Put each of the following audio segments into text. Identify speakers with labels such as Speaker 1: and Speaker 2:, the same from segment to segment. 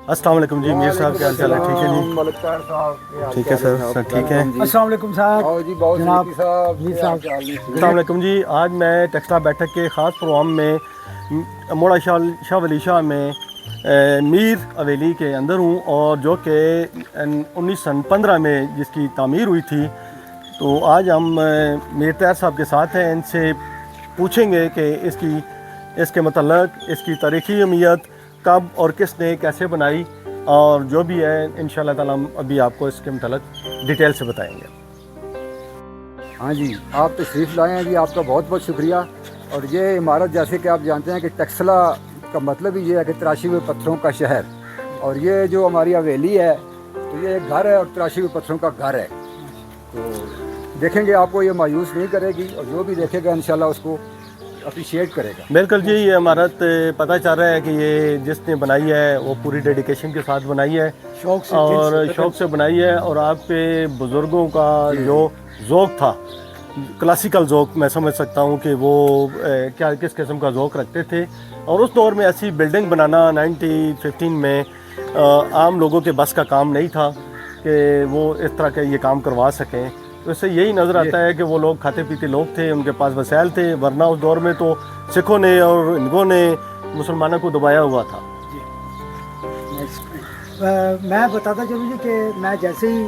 Speaker 1: अस्सलाम वालेकुम जी, मीर साहब क्या हाल चाल है? ठीक है जी, ठीक है सर, सर ठीक है।
Speaker 2: अस्सलाम वालेकुम साहब जनाब मीर साहब।
Speaker 1: अस्सलाम वालेकुम जी, आज मैं टेक्सला बैठक के ख़ास प्रोग्राम में मोड़ा शाह वली शाह में मीर हवेली के अंदर हूँ, और जो कि 1915 में जिसकी तामीर हुई थी। तो आज हम मीर तैयार साहब के साथ हैं, इनसे पूछेंगे कि इसके मतलब इसकी तारीख़ी अहमियत, कब और किसने कैसे बनाई, और जो भी है इंशाअल्लाह ताला हम अभी आपको इसके मतलब डिटेल से बताएंगे।
Speaker 2: हाँ जी, आप तशरीफ़ लाए हैं जी, आपका बहुत बहुत शुक्रिया। और ये इमारत जैसे कि आप जानते हैं कि टेक्सला का मतलब ही ये है कि तराशी हुए पत्थरों का शहर, और ये जो हमारी हवेली है तो ये एक घर है और तराशी हुए पत्थरों का घर है। तो देखेंगे आपको ये मायूस नहीं करेगी, और जो भी देखेगा इंशाल्लाह उसको अप्रिशिएट करेगा।
Speaker 1: बिल्कुल जी, ये इमारत पता चल रहा है कि ये जिसने बनाई है वो पूरी डेडिकेशन के साथ बनाई है,
Speaker 2: शौक से
Speaker 1: और शौक़ से बनाई है। और आपके बुज़ुर्गों का जो ज़ौक़ था, क्लासिकल ज़ौक़, मैं समझ सकता हूँ कि वो क्या किस किस्म का ज़ौक़ रखते थे। और उस दौर में ऐसी बिल्डिंग बनाना 1915 में आम लोगों के बस का काम नहीं था कि वो इस तरह के ये काम करवा सकें। तो इससे यही नज़र आता है कि वो लोग खाते पीते लोग थे, उनके पास वसाइल थे, वरना उस दौर में तो सिखों ने और हिंदुओं ने मुसलमानों को दबाया हुआ था।
Speaker 3: मैं बताता चलूँ जी कि मैं जैसे ही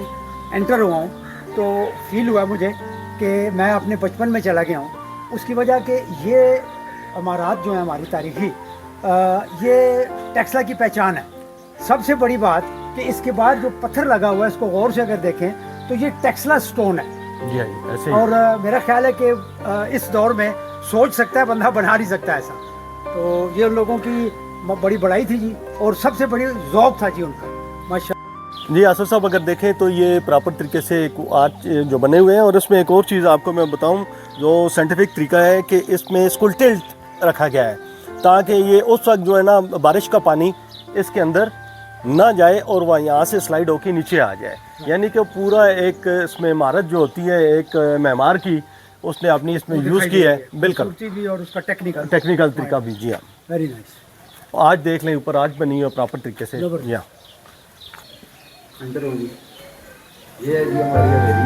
Speaker 3: एंटर हुआ हूँ तो फील हुआ मुझे कि मैं अपने बचपन में चला गया हूँ। उसकी वजह कि ये इमारत जो है हमारी तारीखी, ये टेक्सला की पहचान है। सबसे बड़ी बात कि इसके बाद जो पत्थर लगा हुआ है, इसको गौर से अगर देखें तो ये टेक्सला स्टोन है
Speaker 1: जी हाँ, ऐसे ही।
Speaker 3: और मेरा ख्याल है कि इस दौर में सोच सकता है बंदा, बना नहीं सकता ऐसा। तो ये उन लोगों की बड़ी बड़ाई थी जी, और सबसे बड़ी ज़ौक़ था जी उनका, माशा।
Speaker 1: जी आसिफ साहब, अगर देखें तो ये प्रॉपर तरीके से आर्च जो बने हुए हैं। और इसमें एक और चीज़ आपको मैं बताऊं, जो साइंटिफिक तरीका है कि इसमें स्कूल टिल्ट रखा गया है, ताकि ये उस वक्त जो है ना बारिश का पानी इसके अंदर ना जाए और वह यहाँ से स्लाइड होकर नीचे आ जाए। यानी कि पूरा एक इसमें इमारत जो होती है एक मेमार की, उसने अपनी इसमें यूज़ की है। बिल्कुल,
Speaker 3: भी और उसका टेक्निकल
Speaker 1: तरीका भी। जी हाँ,
Speaker 3: वेरी नाइस।
Speaker 1: आज देख लें, ऊपर आज बनी है प्रॉपर तरीके से। जी हाँ,
Speaker 2: अंदर होंगी, ये है जी हमारी हवेली।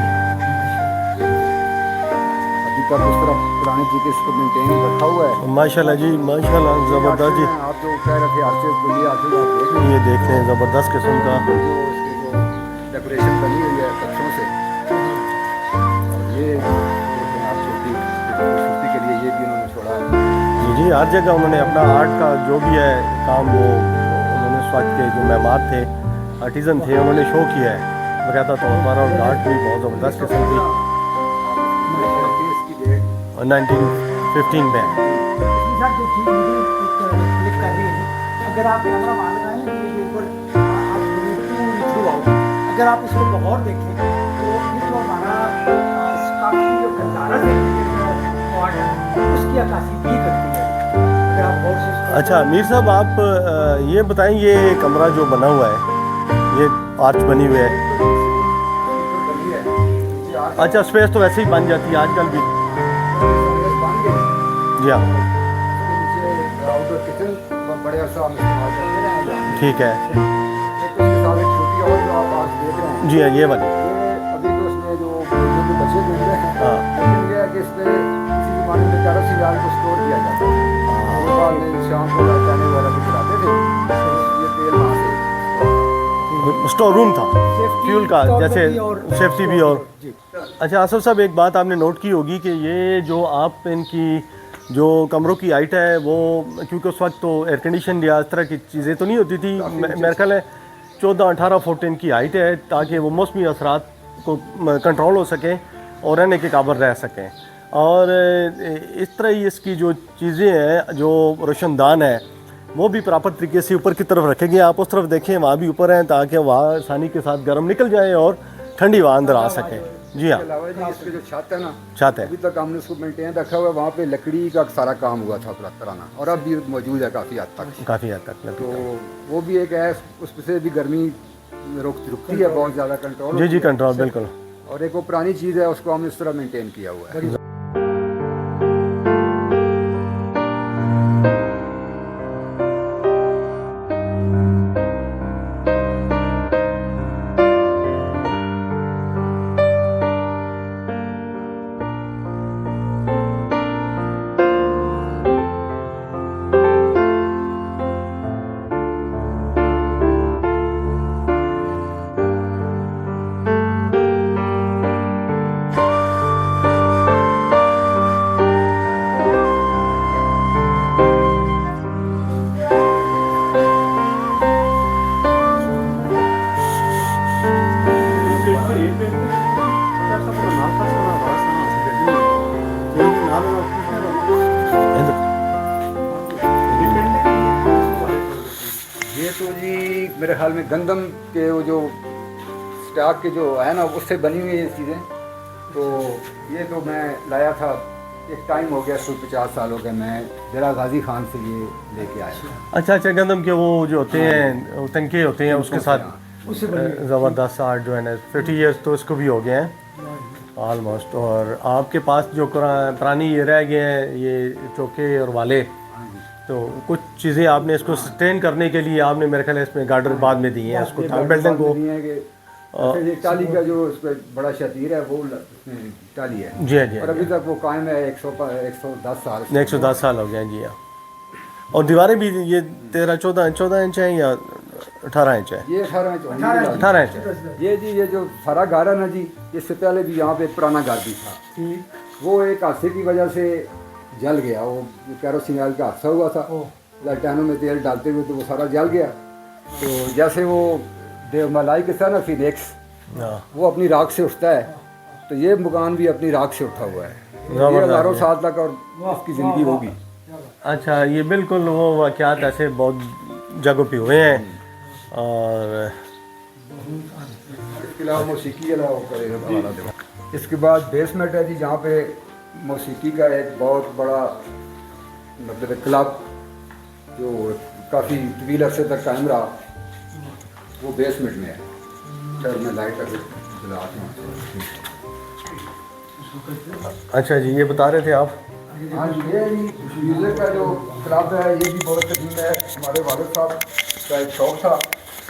Speaker 2: अभी तक उस तरह पुराने तरीके से इसको मेंटेन रखा हुआ है।
Speaker 1: माशाल्लाह जी, माशाल्लाह, ज़बरदस्त जी।
Speaker 2: आप जो कह रहे थे आर्चेस बोलिए, आर्चेस आप देख लीजिए।
Speaker 1: ये देख लें, ज़बरदस्त किस्म का
Speaker 2: जो इसकी जो डेकोरेशन बनी हुई है पत्थरों से, और ये आप छोटी खूबसूरती के लिए ये भी उन्होंने छोड़ा है।
Speaker 1: जी, हर जगह उन्होंने अपना आर्ट का जो भी है काम, वो उन्होंने उस वक्त के जो मेमार थे, आर्टिज़न थे, उन्होंने शो किया है बकायदा तौर पर। और आर्ट भी बहुत ज़बरदस्त किस्म की 1915 में।
Speaker 3: अगर आप कैमरा मान लगाएं तो ये ऊपर अगर आप इसको बहुत देखें तो ये जो हमारा काफ़ी जो गंदारत है उसकी अक्कासी भी करती है। अगर आप गौर से इसको
Speaker 1: अच्छा मीर साहब, आप ये बताएं, ये कमरा जो बना हुआ है, ये आर्च बनी हुई है। अच्छा, स्पेस तो वैसे ही बन जाती है आजकल भी। जी हाँ,
Speaker 2: आउटडोर किचन बड़े अरसा हम इस्तेमाल करते रहे।
Speaker 1: ठीक है।
Speaker 2: एक उसके साथ एक छोटी और जो आप आज देख रहे हैं,
Speaker 1: जी हाँ, ये वाली।
Speaker 2: ये अभी तो उसमें जो बचे हुए हैं,
Speaker 1: हाँ,
Speaker 2: लेकिन ये है कि इस पे किसी ज़माने में कैरोसिन को स्टोर किया जाता है। वो बाद में शाम को जाने वाला भी चलाते थे, ये तेल वहाँ से
Speaker 1: स्टोर रूम था फ्यूल का, जैसे
Speaker 3: और
Speaker 1: सेफ्टी भी। और अच्छा आसिफ साहब, एक बात आपने नोट की होगी कि ये जो आप इनकी जो कमरों की हाइट है, वो क्योंकि उस वक्त तो एयर कंडीशन या इस तरह की चीज़ें तो नहीं होती थी, मेरे ख्याल है 14-18 फुट इनकी हाइट है, ताकि वो मौसमी असरात को कंट्रोल हो सकें और रहने के काबिल रह सकें। और इस तरह ही इसकी जो चीज़ें हैं, जो रोशनदान है, वो भी प्रॉपर तरीके से ऊपर की तरफ रखे गए। आप उस तरफ देखें, वहाँ भी ऊपर हैं, ताकि वहाँ आसानी के साथ गर्म निकल जाए और ठंडी हवा अंदर आ सके। जी हाँ,
Speaker 2: इसके अलावा जी इसके जो छत है ना,
Speaker 1: छत है।
Speaker 2: अभी तक हमने उसको मेंटेन रखा हुआ है। वहाँ पे लकड़ी का सारा काम हुआ था पुराना, और अब भी मौजूद है काफ़ी हद तक।
Speaker 1: काफ़ी हद तक
Speaker 2: तो वो भी एक है, उससे भी गर्मी रुकती है बहुत ज़्यादा, कंट्रोल।
Speaker 1: जी जी, कंट्रोल बिल्कुल।
Speaker 2: और एक वो पुरानी चीज़ है, उसको हमने इस तरह मेंटेन किया हुआ है। یہ تو جی میرے خیال میں گندم کے وہ جو اسٹاک کے جو ہے نا اس سے بنی ہوئی یہ چیزیں. تو یہ تو میں لایا تھا, ایک ٹائم ہو گیا 50 سال ہو گئے, میں ڈیرہ غازی خان سے یہ لے کے آیا.
Speaker 1: اچھا گندم کے وہ جو ہوتے ہیں وہ تنکے ہوتے ہیں اس کے ساتھ زبردست آرٹ جو ہے نا 50 ایئرس تو اس کو بھی ہو گئے ہیں آلموسٹ. اور آپ کے پاس جو پرانی یہ رہ گئے ہیں یہ چوکے اور والے, تو کچھ چیزیں آپ نے اس کو سسٹین کرنے کے لیے آپ نے میرے خیال ہے اس میں گارڈر بعد میں دیے ہیں اس کو بلڈنگ کو.
Speaker 2: یہ ٹالی کا جو اس پہ بڑا شتیر ہے وہ ٹالی ہے
Speaker 1: جی جی,
Speaker 2: اور ابھی تک وہ قائم ہے 110 سال.
Speaker 1: 110 سال ہو گئے ہیں جی ہاں. اور دیواریں بھی یہ 13-14 انچ ہیں یا 18 انچ ہے؟
Speaker 2: یہ
Speaker 1: 18 انچ ہے.
Speaker 2: یہ جی یہ جو سارا گھر ہے نا جی, اس سے پہلے بھی یہاں پہ ایک پرانا گھر بھی تھا, وہ ایک حادثے کی وجہ سے جل گیا. وہ کیروسین آئل کا حادثہ ہوا تھا, لالٹینوں میں تیل ڈالتے ہوئے تو وہ سارا جل گیا. تو جیسے وہ دیو ملائی کے ساتھ نا فینیکس وہ اپنی راکھ سے اٹھتا ہے, تو یہ مکان بھی اپنی راکھ سے اٹھا ہوا ہے. یہ ہزاروں سال تک اور اس کی زندگی ہوگی.
Speaker 1: اچھا, یہ بالکل وہ واقعات ایسے بہت جگہوں پہ ہوئے ہیں. اور
Speaker 2: اس کے علاوہ موسیقی علاوہ کرے گا. اس کے بعد بیسمنٹ ہے جی, جہاں پہ موسیقی کا ایک بہت بڑا مطلب کلب جو کافی طویل عرصے تک قائم رہا, وہ بیسمنٹ میں ہے. سر میں لائٹ ابھی جلاتا ہوں.
Speaker 1: اچھا جی, یہ بتا رہے تھے آپ.
Speaker 2: ہاں جی, یہ میوزک کا جو کلب ہے یہ بھی بہت قدیم ہے. ہمارے والد صاحب کا ایک شوق تھا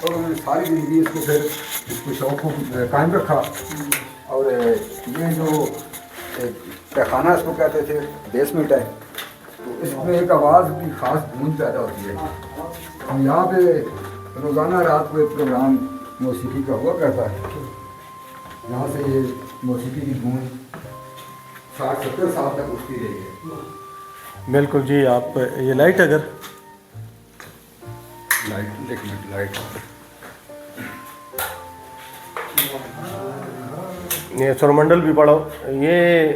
Speaker 2: اور انہوں نے ساری زندگی اس کو پھر اس کے شوق کو قائم رکھا. اور یہ جو تہخانہ اس کو کہتے تھے, بیسمنٹ ہے, تو اس میں ایک آواز کی خاص گونج پیدا ہوتی ہے. ہم یہاں پہ روزانہ رات کو ایک پروگرام موسیقی کا ہوا کرتا ہے. یہاں سے یہ موسیقی کی گونج 60-70 سال تک اٹھتی رہی ہے.
Speaker 1: بالکل جی. آپ یہ لائٹ اگر
Speaker 2: لائٹ ایک منٹ لائٹ
Speaker 1: یہ سورمنڈل بھی پڑھو. یہ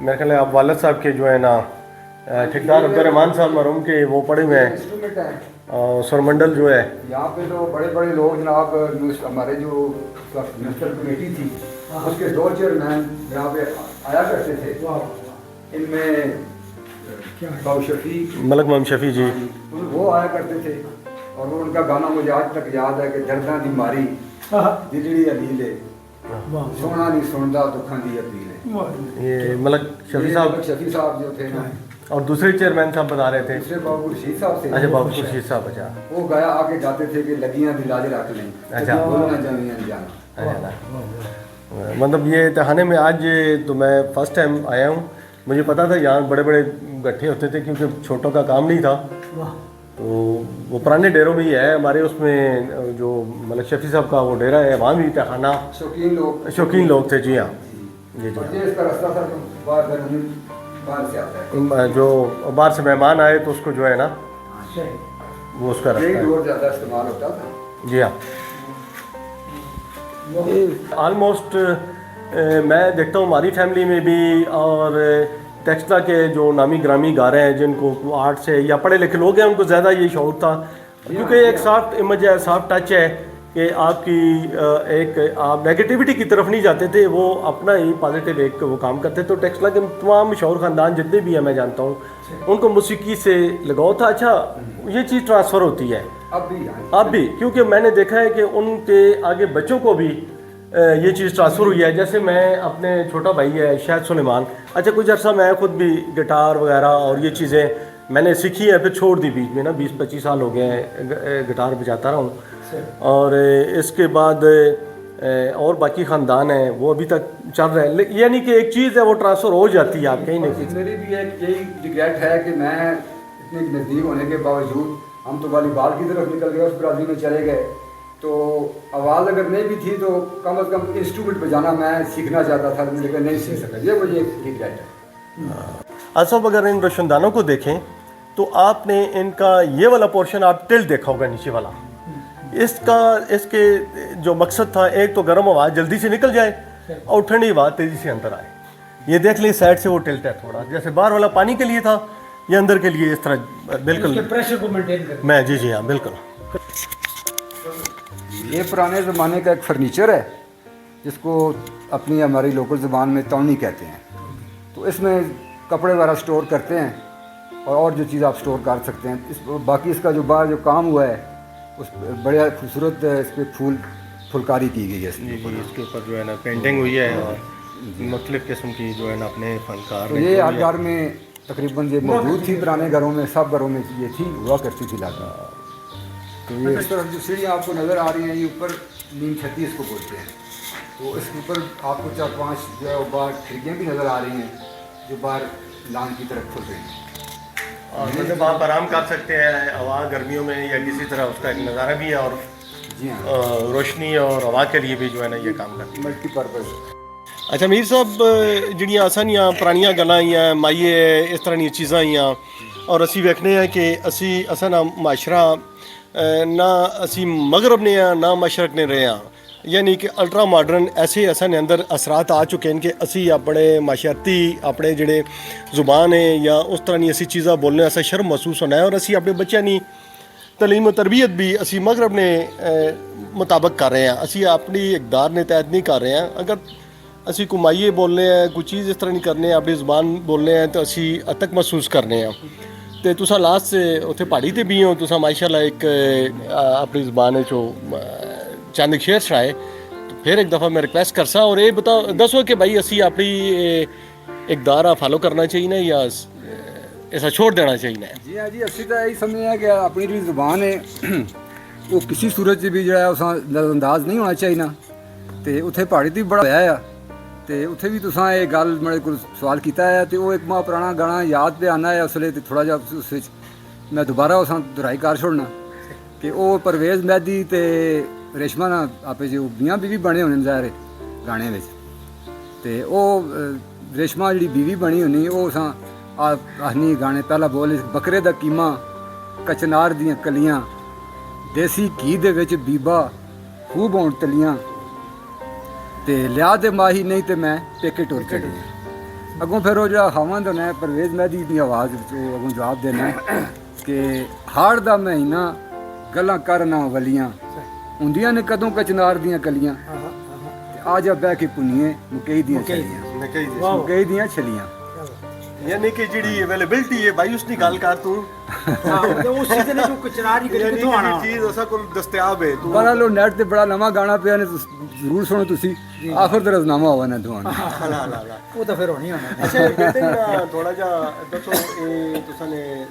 Speaker 1: میرے خیال ہے آپ والد صاحب کے جو ہے نا ٹھیکدار عبدالرحمان صاحب مرحوم کے وہ پڑھے ہوئے ہیں.
Speaker 2: انسٹرومنٹ ہے
Speaker 1: سورمنڈل جو ہے
Speaker 2: یہاں پہ تو بڑے بڑے لوگ جناب, ہمارے جو منسٹر کمیٹی تھی اس کے 2 چیئرمین یہاں پہ آیا کرتے تھے. ان میں بابو شفیع,
Speaker 1: ملک محمد شفیع جی,
Speaker 2: وہ آیا کرتے تھے. اور وہ ان کا گانا مجھے آج تک یاد ہے کہ درداں دی ماری دلڑی علیلے سونا نہیں سنتا دکھاں دی اپیلے.
Speaker 1: یہ ملک شفیع صاحب
Speaker 2: شفیع صاحب جو تھے نا,
Speaker 1: اور دوسرے چیئرمین صاحب بتا رہے تھے.
Speaker 2: دوسرے بابو رشید صاحب سے.
Speaker 1: اچھا, بابو رشید صاحب. اچھا,
Speaker 2: وہ گایا آ کے گاتے تھے کہ لگیاں دی لاج رکھ لیں.
Speaker 1: اچھا,
Speaker 2: بولنا جاویاں جانا.
Speaker 1: مطلب یہ تہانے میں آج تو میں فرسٹ ٹائم آیا ہوں. مجھے پتا تھا یہاں بڑے بڑے گٹھے ہوتے تھے کیونکہ چھوٹوں کا کام نہیں تھا. تو وہ پرانے ڈیروں میں ہی ہے ہمارے. اس میں جو ملک شفیع صاحب کا وہ ڈیرا ہے وہاں بھی تہخانہ شوقین لوگ تھے. جی ہاں, جی جی.
Speaker 2: اس کا راستہ تھا باہر سے آتا ہے,
Speaker 1: جو باہر سے مہمان آئے تو اس کو جو ہے نا وہ اس کا راستہ
Speaker 2: ڈور زیادہ استعمال ہوتا تھا.
Speaker 1: جی ہاں. آلموسٹ میں دیکھتا ہوں ہماری فیملی میں بھی اور ٹیکسلا کے جو نامی گرامی گارے ہیں جن کو آرٹ سے یا پڑھے لکھے لوگ ہیں ان کو زیادہ یہ شوق تھا, کیونکہ ایک سافٹ امیج ہے, سافٹ ٹچ ہے کہ آپ کی ایک آپ نیگیٹیوٹی کی طرف نہیں جاتے تھے, وہ اپنا ہی پازیٹیو ایک وہ کام کرتے. تو ٹیکسلا کے تمام مشہور خاندان جتنے بھی ہیں میں جانتا ہوں ان کو موسیقی سے لگاؤ تھا. اچھا, یہ چیز ٹرانسفر ہوتی ہے اب بھی, کیونکہ میں نے دیکھا ہے کہ ان کے آگے بچوں کو بھی یہ چیز ٹرانسفر ہوئی ہے. جیسے میں اپنے چھوٹا بھائی ہے شاہد سلیمان, اچھا کچھ عرصہ میں خود بھی گٹار وغیرہ اور یہ چیزیں میں نے سیکھی ہیں, پھر چھوڑ دی بیچ میں نا. 20-25 سال ہو گئے ہیں گٹار بجاتا رہا ہوں. اور اس کے بعد اور باقی خاندان ہیں وہ ابھی تک چل رہے ہیں. یعنی کہ ایک چیز ہے وہ ٹرانسفر ہو جاتی ہے آپ کہیں نہ کہیں.
Speaker 2: میری بھی ایک یہی ریگریٹ ہے کہ میں اتنے نزدیک ہونے کے باوجود ہم تو والی بال کی طرف نکل گئے, اس برازیل میں چلے گئے. تو آواز اگر نہیں بھی تھی تو کم از کم انسٹرومنٹ بجانا میں سیکھنا چاہتا تھا لیکن نہیں سیکھ سکا. یہ مجھے ایک ریگریٹ ہے.
Speaker 1: اصف اگر ان روشندانوں کو دیکھیں تو آپ نے ان کا یہ والا پورشن آپ ٹل دیکھا ہوگا نیچے والا. اس کے جو مقصد تھا ایک تو گرم ہوا جلدی سے نکل جائے اور ٹھنڈی ہوا تیزی سے اندر آئے. یہ دیکھ لیں سائڈ سے وہ ٹلٹ ہے تھوڑا, جیسے باہر والا پانی کے لیے تھا, یہ اندر کے لیے اس طرح بالکل
Speaker 3: پریشر کو مینٹین کریں.
Speaker 1: میں جی ہاں بالکل.
Speaker 2: یہ پرانے زمانے کا ایک فرنیچر ہے جس کو اپنی ہماری لوکل زبان میں تونی کہتے ہیں. تو اس میں کپڑے وغیرہ سٹور کرتے ہیں اور جو چیز آپ سٹور کر سکتے ہیں. باقی اس کا جو باہر جو کام ہوا ہے اس بڑے خوبصورت اس پہ پھلکاری کی گئی ہے.
Speaker 1: اس کے اوپر جو ہے نا پینٹنگ ہوئی ہے اور مختلف قسم کی جو ہے نا اپنے فنکار
Speaker 2: تو یہ ہر گھر میں تقریباً یہ موجود تھی پرانے گھروں میں, سب گھروں میں یہ تھی, ہوا کرتی تھی لاتا. تو یہ اس طرح جو سیڑھیاں آپ کو نظر آ رہی ہیں یہ اوپر نیم چھتی اس کو بولتے ہیں. تو اس کے اوپر آپ کو 4-5 جو ہے باہر کھڑکیاں بھی نظر آ رہی ہیں جو باہر لان کی طرف کھل رہی ہیں.
Speaker 1: اور مطلب آپ آرام کر سکتے ہیں ہوا گرمیوں میں یا کسی طرح, اس کا ایک نظارہ بھی ہے اور
Speaker 2: جی ہاں
Speaker 1: روشنی اور ہوا کے لیے بھی جو ہے نا یہ کام کرتی ہے.
Speaker 2: Multi purpose.
Speaker 1: اچھا میر صاحب, جڑیاں اسانیاں پرانیاں گلاں آئیاں مائیے اس طرح دی چیزاں آئیاں اور اسی ویکھنے ہیں کہ اساں نا معاشرہ نہ اسی مغرب نے ہیں نہ مشرق نے رہے ہیں, یعنی کہ الٹرا ماڈرن ایسے اساں اندر اثرات آ چکے ہیں کہ اسی اپنے معاشرتی اپنے جڑے زبان ہیں یا اس طرح دی اسی چیزاں بولنے اساں شرم محسوس ہونا ہے, اور اسی اپنے بچیاں نی تعلیم و تربیت بھی اسی مغرب نے مطابق کر رہے ہیں, اسی اپنی اقدار نے تحت نہیں کر رہے ہیں. اگر اسی کو مائیے بولنے ہیں کوئی چیز اس طرح نہیں کرنے ہیں اپنی زبان بولنے ہیں تو اسی اتک محسوس کرنے ہیں. تو تساں لاسٹ سے اتنے پہاڑی تے بھی ہو, تساں ماشاءاللہ ایک اپنی زبان چو چند شعر سنائے, تو پھر ایک دفعہ میں ریکویسٹ کرسا اور یہ بتاؤ دسو کہ بھائی اسی اپنی اقدار فالو کرنا چاہیے یا ایسا چھوڑ دینا چاہیے.
Speaker 2: جی ہاں جی, اسی طرح یہی سمجھے ہیں کہ اپنی جو زبان ہے وہ کسی صورت سے بھی جو ہے اساں نظر انداز نہیں ہونا چاہیے. تو اتنے پہاڑی تے بڑا ہویا ہے تو اتنے بھی تساں یہ گل میرے کو سوال کیتا ہے تو وہ ایک ماہ پرانا گانا یاد پہ آنا ہے اس لیے تھوڑا جہا اس میں دوبارہ اس دہرائی کر چھوڑنا کہ وہ پرویز مہدی تے ریشما نا آپ جو میاں بیوی بنے ہونے ظاہر گانے میں. تو وہ ریشما جی بیوی بنی ہونی وہ آخنی گانے پہلا بول بکرے دا قیمہ کچنار دیاں کلیاں دیسی گھی دے وچ بیبا خوب ہون تلیاں تے لیا دے ماہی نہیں تے میں پیکے ٹور چڑی. اگوں پھر وہ جو خاوند ہونا ہے پرویز مہدی کی آواز اگوں جواب دینا ہے کہ ہاڑ دا مہینہ گلاں کرنا ولیاں ہوندیاں نے کدوں کچنار دیاں کلیاں آ جا بہ کے پنیے مکئی دیاں چھلیاں مکئی دیاں چھلیاں.
Speaker 1: یعنی کہ جڑی اویلیبلٹی ہے بھائی اس کی گل کر تو
Speaker 3: اس سیزن جو کچناری کری کتوں آنا
Speaker 1: چیز اساں کول دستیاب ہے. تو
Speaker 2: بہرحال وہ نیٹ تے بڑا لمحہ گانا پیا نے ضرور سنو تسی آخر تے رزنامہ ہوا نہ دوانا.
Speaker 3: وہ تو پھر ہونی ہونا.
Speaker 1: اچھا کہتے ہیں تھوڑا جا دسو اے تساں نے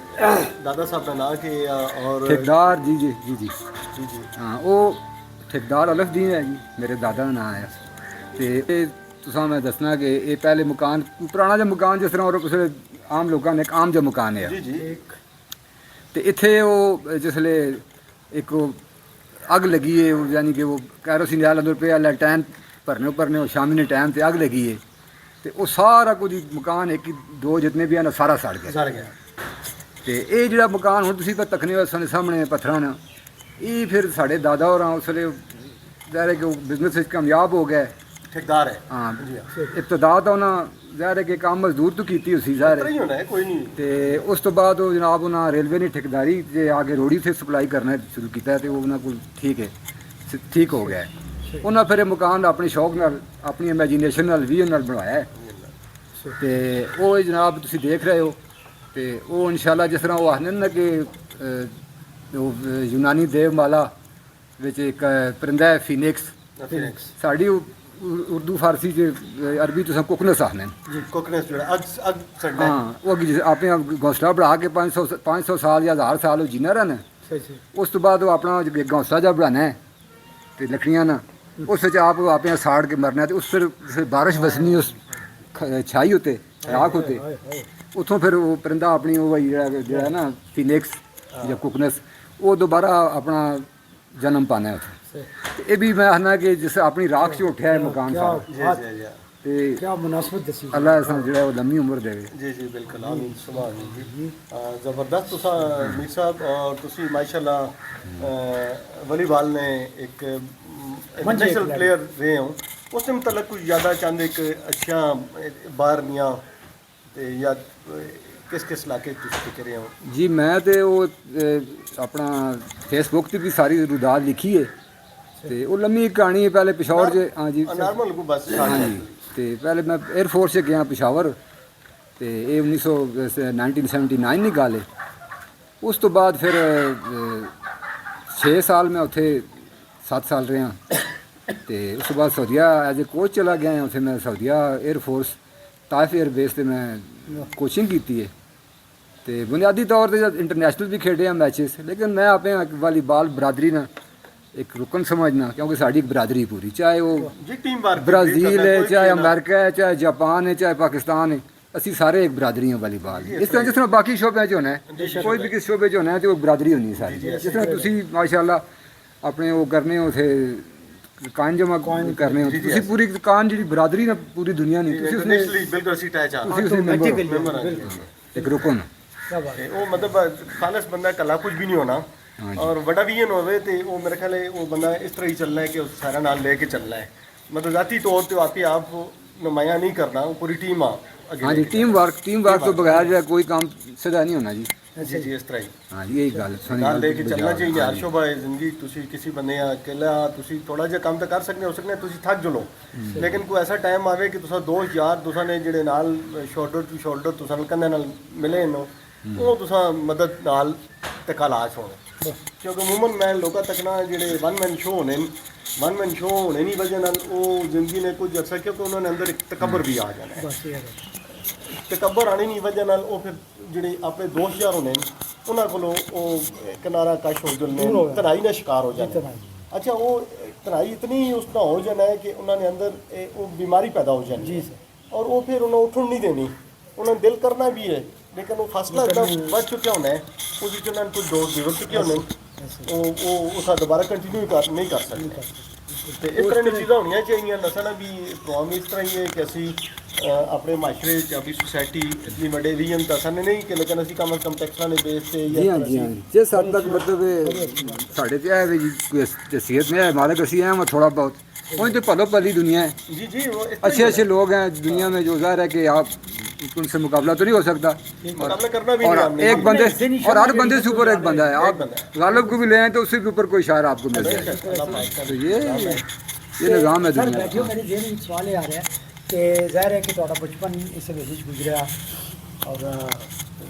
Speaker 1: دادا صاحب دا نام کہ اور
Speaker 2: ٹھیکدار جی جی جی جی
Speaker 1: جی جی
Speaker 2: ہاں وہ ٹھیکدار الف دین ہے جی میرے دادا کا نام ہے. تے تساں میں دسنا کہ یہ پہلے مکان پرانا جا مکان جس طرح اور کسی عام لوگوں نے ایک عام جا مکان ہے.
Speaker 1: جی جی
Speaker 2: تو اتنے وہ جسلے ایک اگ لگی ہے یعنی کہ وہ کیروسین جال اندر پہ لٹین بھرنے وہ شامی نے ٹائم تے اگ لگی ہے تو وہ سارا کچھ مکان ایک دو جتنے بھی ہیں سارا سڑ گیا. تو یہ جڑا مکان ہوں تسی پہ تکنے والے سامنے پتھراں نا یہ پھر ساڑے دادا اور اس لیے ظاہر ہے کہ وہ بزنس کامیاب ہو گئے.
Speaker 1: ٹھیکدار ہے
Speaker 2: ہاں ابتدا تو انہاں ظاہر ہے کہ کام مزدور تو کیتی اسی ظاہر ہے
Speaker 1: ہونا ہے کوئی نہیں.
Speaker 2: تے اس تو بعد وہ جناب انہاں ریلوے نے ٹھیکداری تے آگے روڑی سے سپلائی کرنا شروع کیتا ہے تے وہ انہاں کول ٹھیک ہے ٹھیک ہو گیا ہے. انہاں پھر یہ مکان اپنے شوق نال اپنی امیجینیشن نال ویژن نال بنوایا ہے. تے وہ جناب تسی دیکھ رہے ہو تے وہ انشاءاللہ جس طرح وہ آخنے نا کہ یونانی دیو مالا وچ ایک پرندہ ہے فینکس ساڑی اردو فارسی عربی تو کوکنس آخنے ہاں وہ آپ گھونسلہ بڑھا کے 500 سال یا 1000 سال وہ جینا رہنا. اس تو بعد وہ اپنا گھونسلہ جا بڑھانا ہے تو لکڑیاں نا اس آپ آپ ساڑ کے مرنا ہے. تو اس پھر بارش وسنی اس چھائی ہوتے راکھ ہوتے اتوں پھر وہ پرندہ اپنی وہ جو ہے نا فینکس یا کوکنس وہ دوبارہ اپنا جنم پانا ہے. یہ بھی میں آخنا کہ جس اپنی راکھ سے اٹھا ہے مکان
Speaker 3: کیا مناسبت دسی
Speaker 2: اللہ ایسا جو ہے وہ لمبی عمر دے.
Speaker 1: جی جی بالکل آمین سبحان جی زبردست. تساں میر صاحب اور تسی ماشاءاللہ ولی بال نے ایک انٹرنیشنل پلیئر رہے ہوں ਉਸ ਦੇ ਮੁਤਲਕ ਕੁਝ ਜ਼ਿਆਦਾ ਚੰਦ ਇੱਕ ਅੱਛਾ ਬਾਹਰ ਦੀਆਂ ਤੇ ਜਾਂ ਕਿਸ ਇਲਾਕੇ ਤੁਸੀਂ ਟਿਕ ਰਹੇ ਹੋ?
Speaker 2: ਜੀ ਮੈਂ ਤੇ ਉਹ ਆਪਣਾ ਫੇਸਬੁੱਕ ਤੇ ਵੀ ਸਾਰੀ ਰੁਦਾਦ ਲਿਖੀ ਹੈ ਤੇ ਉਹ ਲੰਮੀ ਕਹਾਣੀ ਹੈ। ਪਹਿਲੇ ਪਿਸ਼ਾਵਰ 'ਚ ਹਾਂਜੀ
Speaker 1: ਨਾਰਮਲ ਕੋ ਬਸ
Speaker 2: ਹਾਂਜੀ ਤੇ ਪਹਿਲੇ ਮੈਂ 에ਅਰ ਫੋਰਸ 'ਚ ਗਿਆ ਪਿਸ਼ਾਵਰ ਤੇ ਇਹ 1979 ਦੀ ਗੱਲ ਹੈ। ਉਸ ਤੋਂ ਬਾਅਦ ਫਿਰ 6 ਸਾਲ ਮੈਂ ਉੱਥੇ 7 ਸਾਲ ਰਿਹਾ ਤੇ ਉਸ ਤੋਂ ਬਾਅਦ ਸਊਦੀਆ ਐਜ਼ ਏ ਕੋਚ ਚਲਾ ਗਿਆ ਉੱਥੇ ਮੈਂ ਸਊਦੀਆ 에ਅਰ ਫੋਰਸ ਤਾਇਫ 에ਅਰ ਬੇਸ ਤੇ ਮੈਂ ਕੋਚਿੰਗ ਕੀਤੀ ਹੈ ਤੇ ਬੁਨਿਆਦੀ ਤੌਰ ਤੇ ਜਦ ਇੰਟਰਨੈਸ਼ਨਲ ਵੀ ਖੇਡੇ ਆ ਮੈਚਸ, ਲੇਕਿਨ ਮੈਂ ਆਪਣੇ ਵਾਲੀਬਾਲ ਬਰਾਦਰੀ ਨਾਲ ਇੱਕ ਰੁਕਨ ਸਮਝਣਾ ਕਿਉਂਕਿ ਸਾਡੀ ਇੱਕ ਬਰਾਦਰੀ ਪੂਰੀ, ਚਾਹੇ ਉਹ
Speaker 1: ਜੀ ਟੀਮ ਵਾਰ
Speaker 2: ਬ੍ਰਾਜ਼ੀਲ ਹੈ, ਚਾਹੇ ਅਮਰੀਕਾ ਹੈ, ਚਾਹੇ ਜਾਪਾਨ ਹੈ, ਚਾਹੇ ਪਾਕਿਸਤਾਨ ਹੈ, ਅਸੀਂ ਸਾਰੇ ਇੱਕ ਬਰਾਦਰੀ ਹਾਂ ਵਾਲੀਬਾਲ ਦੀ। ਇਸ ਤਰ੍ਹਾਂ ਜਿਸ ਤਰ੍ਹਾਂ ਬਾਕੀ ਸ਼ੋਬਿਆਂ 'ਚ ਹੋਣਾ ਹੈ, ਕੋਈ ਵੀ ਕਿਸੇ ਸ਼ੋਬੇ 'ਚ ਹੋਣਾ ਹੈ ਤੇ ਉਹ ਬਰਾਦਰੀ ਹੋਣੀ ਸਾਰੀ। ਜਿਸ ਤਰ੍ਹਾਂ ਤੁਸੀਂ ਮਾਸ਼ਾਅੱਲਾ ਆਪਣੇ ਉਹ ਕਰਨੇ ਹੋ ਉੱਥੇ ਕਾਨ ਜਮਾ ਕਰਨੇ ਹੋ, ਤੁਸੀਂ ਪੂਰੀ ਕਾਨ ਜਿਹੜੀ ਬਰਾਦਰੀ ਨਾਲ ਪੂਰੀ ਦੁਨੀਆ ਨਹੀਂ, ਤੁਸੀਂ ਉਸਨੇ
Speaker 1: ਬਿਲਕੁਲ ਅਸੀਂ ਅਟੈਚ ਆ
Speaker 2: ਤੁਸੀਂ ਉਸਨੇ ਮੈਂਬਰ ਇੱਕ ਰੁਕਨ
Speaker 1: ਤੇ ਉਹ ਮਤਲਬ ਖਾਲਸ ਬੰਦਾ ਕੱਲਾ ਕੁਝ ਵੀ ਨਹੀਂ ਹੋਣਾ ਔਰ ਵੱਡਾ ਵੀ ਇਹ ਨਾ ਹੋਵੇ ਤੇ ਉਹ ਮੇਰੇ ਖਿਆਲ ਹੈ ਉਹ ਬੰਦਾ ਇਸ ਤਰ੍ਹਾਂ ਹੀ ਚੱਲਣਾ ਹੈ ਕਿ ਉਸ ਸਾਰਾ ਨਾਲ ਲੈ ਕੇ ਚੱਲਣਾ ਹੈ, ਮਤਲਬ ਜ਼ਾਤੀ ਤੌਰ ਤੇ ਆਪ ਨੁਮਾਇਆ ਨਹੀਂ ਕਰਨਾ, ਉਹ ਪੂਰੀ ਟੀਮ ਆ ਅੱਗੇ
Speaker 2: ਹਾਂਜੀ ਟੀਮ ਵਰਕ ਤੋਂ ਬਗੈਰ ਜਿਹੜਾ ਕੋਈ ਕੰਮ ਸਿੱਧਾ ਨਹੀਂ ਹੋਣਾ ਜੀ।
Speaker 1: ਜੀ ਜੀ ਇਸ ਤਰ੍ਹਾਂ ਹੀ
Speaker 2: ਹਾਂਜੀ ਇਹੀ ਗੱਲ
Speaker 1: ਨਾਲ ਲੈ ਕੇ ਚੱਲਣਾ ਚਾਹੀਏ ਹਰ ਸ਼ੋਭਾ ਹੈ ਜ਼ਿੰਦਗੀ। ਤੁਸੀਂ ਕਿਸੇ ਬੰਦੇ ਆ ਅਕੇਲਾ ਤੁਸੀਂ ਥੋੜਾ ਜਿਹਾ ਕੰਮ ਤਾਂ ਕਰ ਸਕਦੇ ਹੋ ਸਕਦਾ ਤੁਸੀਂ ਥੱਕ ਜਲੋ, ਲੇਕਿਨ ਕੋਈ ਐਸਾ ਟਾਈਮ ਆਵੇ ਕਿ ਤੁਸੀਂ ਦੋਸਤ ਯਾਰ ਤੁਸੀਂ ਨੇ ਜਿਹੜੇ ਨਾਲ ਸ਼ੋਲਡਰ ਟੂ ਸ਼ੋਲਡਰ ਤੁਸੀਂ ਨਾਲ ਕੰਧੇ ਨਾਲ ਮਿਲੇ ਨੂੰ ਉਹ ਤੁਸੀਂ ਮਦਦ ਨਾਲ ਤਕਾਲਾਸ਼ ਹੋਣੇ, ਕਿਉਂਕਿ ਅਮੂਮਨ ਮੈਂ ਲੋਕਾਂ ਤੱਕ ਨਾ ਜਿਹੜੇ ਵਨ ਮੈਨ ਸ਼ੋਅ ਹੋਣੇ ਨਹੀਂ ਵਜ੍ਹਾ ਨਾਲ ਉਹ ਜ਼ਿੰਦਗੀ ਨੇ ਕੁਝ ਅਰਸਾ ਕਿਉਂਕਿ ਉਹਨਾਂ ਨੇ ਅੰਦਰ ਇੱਕ ਤਕੱਬਰ ਵੀ ਆ ਜਾਣਾ ਹੈ। ਤਕੱਬਰ ਆਣੀ ਨਹੀਂ ਵਜ੍ਹਾ ਨਾਲ ਉਹ ਫਿਰ ਜਿਹੜੇ ਆਪਣੇ ਦੋਸਤ ਯਾਰ ਹੋਣੇ ਉਹਨਾਂ ਕੋਲੋਂ ਉਹ ਕਿਨਾਰਾ ਕਸ਼ ਹੋ ਜਾਂਦੇ ਤਨਾਈ ਦਾ ਸ਼ਿਕਾਰ ਹੋ ਜਾਂਦੇ। ਅੱਛਾ ਉਹ ਤਨਾਈ ਇਤਨੀ ਉਸ ਦਾ ਹੋ ਜਾਣਾ ਹੈ ਕਿ ਉਹਨਾਂ ਨੇ ਅੰਦਰ ਉਹ ਬਿਮਾਰੀ ਪੈਦਾ ਹੋ ਜਾਣੀ ਜੀ ਔਰ ਉਹ ਫਿਰ ਉਹਨਾਂ ਉੱਠਣ ਨਹੀਂ ਦੇਣੀ, ਉਹਨਾਂ ਨੇ ਦਿਲ ਕਰਨਾ ਵੀ ਹੈ ਲੇਕਿਨ ਉਹ ਫਸਲਾ ਇੱਕਦਮ ਵੱਧ ਚੁੱਕਿਆ ਹੋਣਾ ਹੈ, ਉਹਦੇ 'ਚ ਉਹਨਾਂ ਨੇ ਕੁਝ ਡੋਜ਼ ਨਿਕਲ ਚੁੱਕੇ ਹੋਣੇ, ਉਹ ਉਸ ਦਾ ਦੁਬਾਰਾ ਕੰਟੀਨਿਊ ਨਹੀਂ ਕਰ ਸਕਦੇ। ਤੇ ਇਸ ਤਰ੍ਹਾਂ ਦੀਆਂ ਚੀਜ਼ਾਂ ਹੋਣੀਆਂ ਚਾਹੀਦੀਆਂ। ਨਸਲ ਵੀ ਪ੍ਰੋਗਰਾਮ ਇਸ ਤਰ੍ਹਾਂ ਹੀ ਹੈ ਕਿ ਅਸੀਂ ਆਪਣੇ ਮਾਸ਼ਰੇ 'ਚ ਆਪਣੀ ਸੁਸਾਇਟੀ ਇਤਨੀ ਵੱਡੇ ਵਿਜ਼ਨ ਤਾਂ ਸਾਨੂੰ ਨਹੀਂ ਕਿ ਲੇਕਿਨ ਅਸੀਂ ਕਮ ਟੈਕਸਾਂ ਦੇ ਬੇਸ ਤੇ
Speaker 2: ਜੀ ਹਾਂ ਜੀ ਹਾਂ ਜੇ ਸਾਡੇ ਤੱਕ ਮਤਲਬ ਸਾਡੇ ਤੇ ਆਏ ਵੀ ਜੀ ਕੋਈ ਸਿਹਤ ਨਹੀਂ ਹੈ ਮਾਲਕ ਅਸੀਂ ਆਏ ਹਾਂ ਥोड़ा बहुत वहीं तो भलो भली दुनिया है
Speaker 1: जी जी वो
Speaker 2: अच्छे लोग हैं दुनिया में जो ज़ाहिर है कि आप उनसे मुकाबला तो नहीं हो सकता
Speaker 1: मुकाबला करना भी
Speaker 2: और
Speaker 1: नहीं
Speaker 2: एक बंदे और हर बंदे से ऊपर एक बंदा है, आप गालिब को भी ले आए तो उससे भी ऊपर कोई शायर आपको मिल जाए। तो ये निज़ाम है
Speaker 3: सर
Speaker 2: दुनिया
Speaker 3: बैठियो मेरे जेहन में सवाल आ रहा है कि ज़ाहिर है कि ਤੁਹਾਡਾ बचपन इस विच गुजरिया और